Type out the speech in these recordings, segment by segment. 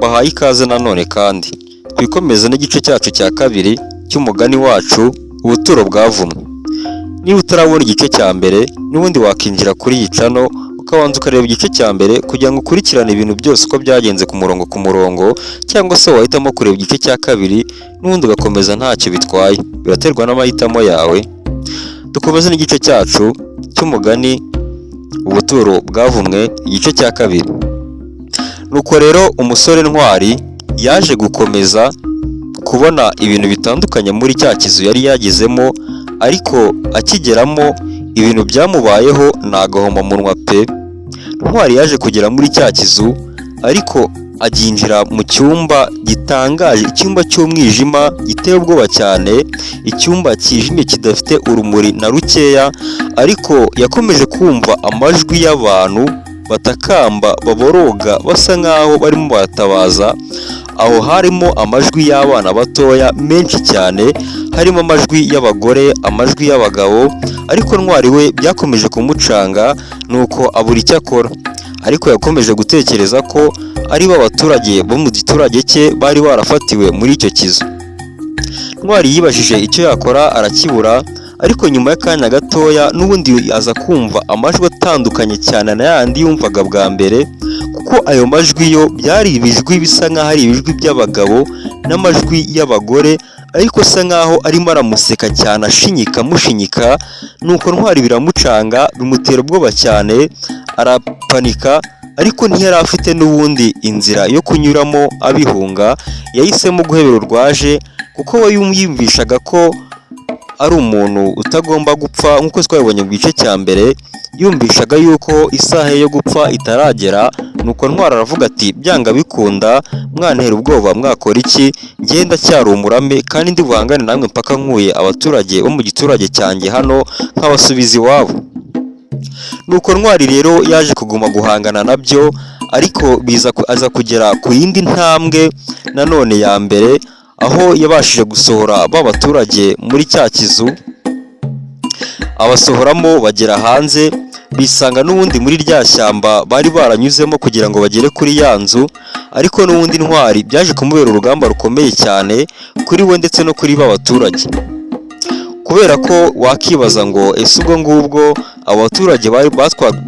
mbahaye ikaze nanone kandi twikomeze n'igice cyacu cya kabiri cy'umugani wacu ubuturo bwavumwe. Niba utarabona igice cya mbere n'ubundi wakinjira kuri iyi channel ukabanza ukareba igice cya mbere kugira ngo ukurikirane ibintu byose uko byagenze ku murongo cyangwa se wahitamo kureba igice cya kabiri n'ubundi ugakomeza ntacyo bitwaye, biraterwa n'amahitamo yawe. Dukomeze n'igice cyacu cy'umugani ubuturo bwavumwe igice cya kabiri. Nuko rero umusore Ntwari yaje gukomeza kubona ibintu bitandukanye muri cya kizu yari yagezemo, ariko akigeramo ibintu byamubayeho ni agahomamunwa pe. Ntwari yaje kugera muri cya kizu ariko aginjira mu cyumba gitangaje, icyumba cy'umwijima giteye ubwoba cyane, icyumba kijimye kidafite urumuri na rukeya, ariko yakomeje kumva amajwi y'abantu batakamba baboroga basa nkaho barimo baratabaza. Aho harimo amajwi y'abana batoya menshi cyane, harimo amajwi y'abagore, amajwi y'abagabo, ariko Ntwari we byakomeje kumucanga nuko abura icyo akora, ariko yakomeje gutekereza ko ari bo abaturage bo mu giturage cye bari barafatiwe muri icyo kizu. Ntwari yibajije icyo yakora arakibura, ariko nyuma y'akanya gatoya n'ubundi aza kumva amajwi atandukanye cyane na yandi yumvaga bwa mbere, kuko ayo majwi yo byari ibijwi bisa nk'aho ari ibijwi by'abagabo n'amajwi y'abagore, ariko asa nkaho arimo aramuseka cyane amushinyika. Nuko Ntwari biramucanga bimutera ubwoba cyane, arapanika, ariko ntiyari afite n'ubundi inzira yo kunyuramo abihunga. Yahisemo guhebera urwaje kuko we yumvishaga ko ari umuntu utagomba gupfa, nk'uko twabibonye mu gice cya mbere, yumvishaga yuko isaha yo gupfa itaragera. Nuko Ntwari aravuga ati byanga bikunda mwantera ubwoba mwakora iki, ngenda cyari umurame kandi ndi buhangane namwe mpaka nkuye abaturage bo mu giturage cyanjye hano nk'abasubiza iwabo. Nuko Ntwari rero yaje kuguma guhangana nabyo, ariko aza kugera ku yindi ntambwe nanone ya mbere, aho yabashije gusohora ba baturage muri cya kizu. Abasohoramo bagera hanze, bisanga n'ubundi muri rya shyamba bari baranyuzemo kugira ngo bagere kuri ya nzu, ariko n'ubundi Ntwari byaje kumubera urugamba rukomeye cyane kuri we ndetse no kuri ba baturage, kubera ko wakibaza ngo ese ubwo ngubwo abo baturage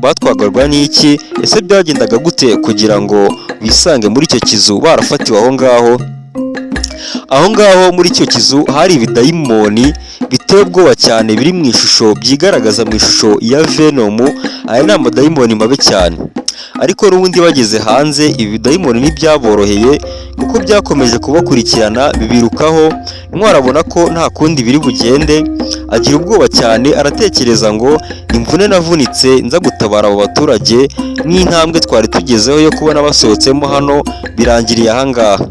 batwagarwa n'iki, ese byagendaga gute kugira ngo bisange muri icyo kizu barafatiwe aho ngaho muri icyo kizu hari ibidayimoni biteye ubwoba cyane, biri mu ishusho, byigaragaza mu ishusho ya Venom. Aya ni amadayimoni mabi cyane, ariko n'ubundi bageze hanze ibi bidayimoni ntibyaboroheye kuko byakomeje kubakurikirana bibirukaho. Ntwari abona ko nta kundi biri bugende, agira ubwoba cyane, aratekereza ngo imvune navunitse nza gutabara abo baturage n'intambwe twari tugezeho yo kubona basohotsemo hano birangiriye ahangaha,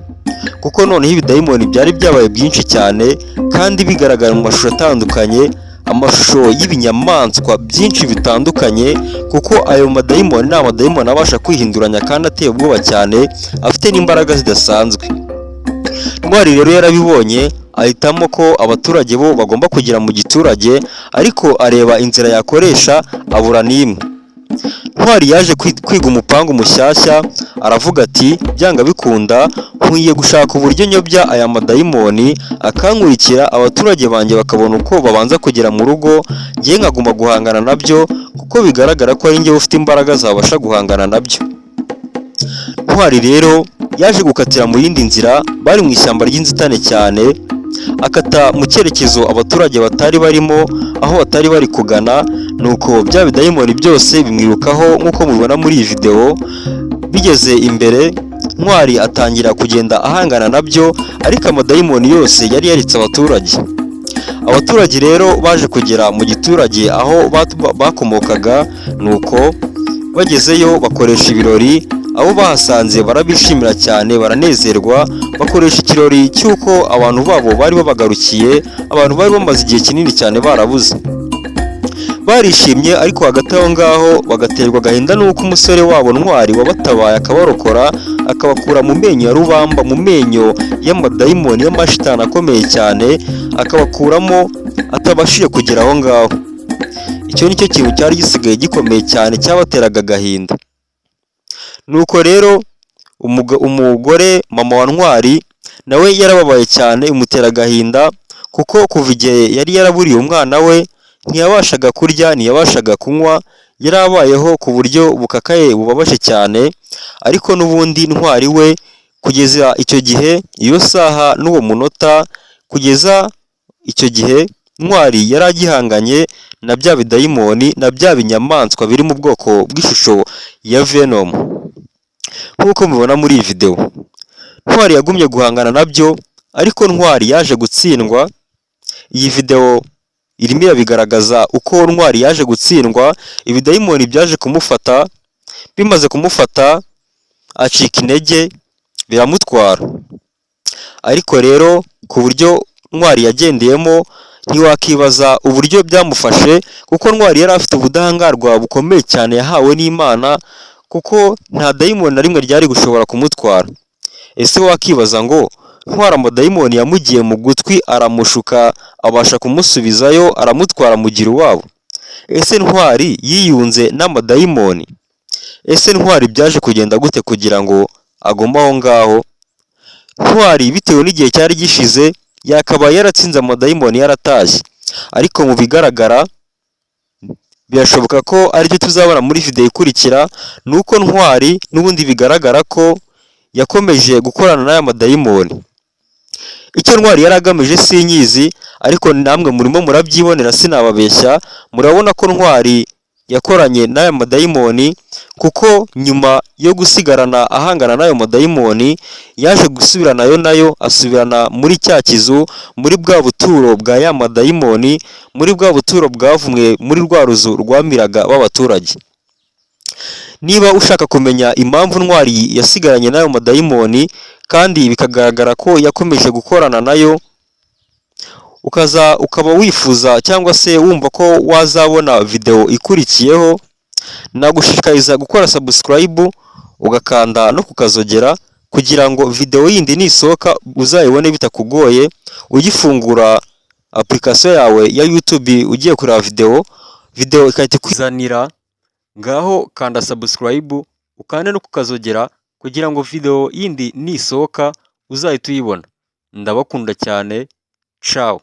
kuko noneho ibidayimoni byari byabaye byinshi cyane kandi bigaragara mu mashusho atandukanye, amashusho y'ibinyamaswa byinshi bitandukanye, kuko ayo madayimoni ni amadayimoni abasha kwihinduranya kandi ateye ubwoba cyane, afite n'imbaraga zidasanzwe. Ntwari rero yarabibonye, ahitamo ko abaturage bo bagomba kugera mu giturage, ariko areba inzira yakoresha abura n'imwe. Ntwari yaje kwiga umupangu mushyashya, aravuga ati byanga bikunda nkwiye gushaka uburyo nyobya aya madayimoni akankurikira, abaturage banjye bakabona uko babanza kugera mu rugo, ngiye nkaguma guhangana nabyo, kuko bigaragara ko ari njye ufite imbaraga zabasha guhangana nabyo. Ntwari rero yaje gukatira mu yindi nzira, bari mu ishyamba ry'inzitane cyane, akata mu cyerekezo abaturage batari barimo, aho batari bari kugana. Nuko bya bidayimoni byose bimwirukaho nk'uko mubibona muri iyi video. Bigeze imbere, Ntwari atangira kugenda ahangana nabyo, ariko amadayimoni yose yari yaritse abaturage rero baje kugera mu giturage aho bakomokaga. Nuko bagezeyo bakoresha ibirori, abo bahasanze barabishimira cyane, baranezerwa, bakoresha ikirori cy'uko abantu babo bari babagarukiye, abantu bari bamaze igihe kinini cyane barabuze. Barishimye, ariko hagati aho ngaho bagaterwa agahinda n'uko umusore wabo Ntwari wabatabaye akabarokora, akabakura mu menyo ya rubamba, mu menyo y'amadayimoni y'amashitani akomeye cyane, akabakuramo atabashije kugera aho ngaho. Icyo nicyo kintu cyari gisigaye gikomeye cyane cyabateraga agahinda. Nuko rero umugore mama wa Ntwari nawe yarababaye cyane, imutera agahinda kuko kuva igihe yari yaraburiye umwana we ntiyabashaga kurya, ntiyabashaga kunywa, yari abayeho ku buryo bukakaye bubabaje cyane, ariko n'ubundi Ntwari we kugeza icyo gihe, iyo saha n'uwo munota, kugeza icyo gihe Ntwari yari agihanganye na bya bidayimoni na bya binyamaswa biri mu bwoko bw'ishusho ya Venom. Nk'uko mubibona muri iyi video, Ntwari yagumye guhangana nabyo, ariko Ntwari yaje gutsindwa. Iyi video irimo irabigaragaza uko Ntwari yaje gutsindwa, ibidayimoni byaje kumufata, bimaze kumufata acika intege biramutwara. Ariko rero ku buryo Ntwari yagendeyemo ntiwakibaza uburyo byamufashe, kuko Ntwari yari afite ubudahangarwa bukomeye cyane yahawe n'Imana, kuko nta dayimoni na rimwe ryari gushobora kumutwara. Ese wakibaza ngo Ntwari amadayimoni yamugiye mu gutwi aramushuka, abasha kumusubizayo, aramutwara amugira iwabo? Ese Ntwari yiyunze n'amadayimoni? Ese Ntwari byaje kugenda gute kugira ngo agome aho ngaho? Ntwari bitewe n'igihe cyari gishize yakabaye yaratsinze amadayimoni yaratashye, ariko mu bigaragara birashoboka ko aribyo tuzabona muri video ikurikira, nuko Ntwari n'ubundi bigaragara ko yakomeje gukorana n'aya madayimoni. Icyo Ntwari yari agamije sinyizi, ariko namwe murimo murabyibonera sinababeshya, murabona ko Ntwari yakoranye n'aya madayimoni, kuko nyuma yo gusigarana ahangana n'ayo madayimoni yaje gusubiranayo nayo, asubirana muri cya kizu, muri bwa buturo bwa ya madayimoni, muri bwa buturo bwavumwe muri rwa ruzu rwamiraga b'abaturage. Niba ushaka kumenya impamvu Ntwari yasigaranye n'ayo madayimoni kandi bikagaragara ko yakomeje gukorana nayo, ukaba wifuza cyangwa se wumva ko wazabona video ikurikiyeho, nagushishikariza gukora subscribe ugakanda no kukazogera, kugira ngo video yindi nisohoka uzayibone bitakugoye, ugifungura application yawe ya YouTube ugiye kureba video ikahita ikuzanira. Ngaho kanda subscribe ukande no kukazogera, kugira ngo video yindi nisohoka uzahita uyibona. Ndabakunda cyane, ciao.